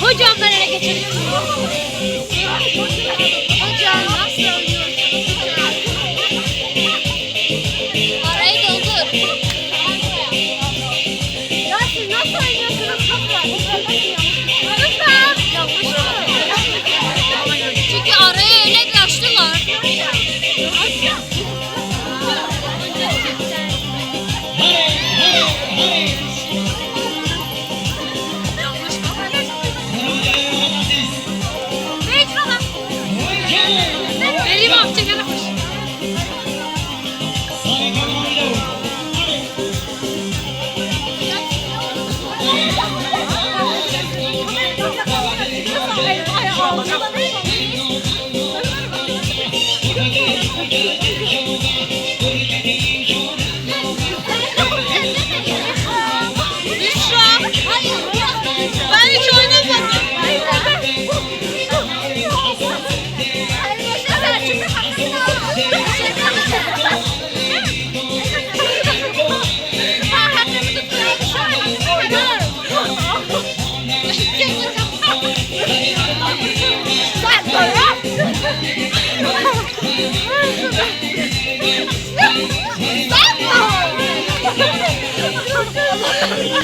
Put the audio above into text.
Hocam ben ele geçebilirim. Hocam nasıl arayı doldur. Ya siz nasıl oynuyorsunuz topla? Çünkü arayı öyle bir açtılar. Benim amcayla koş. Ben hiç oynamadım.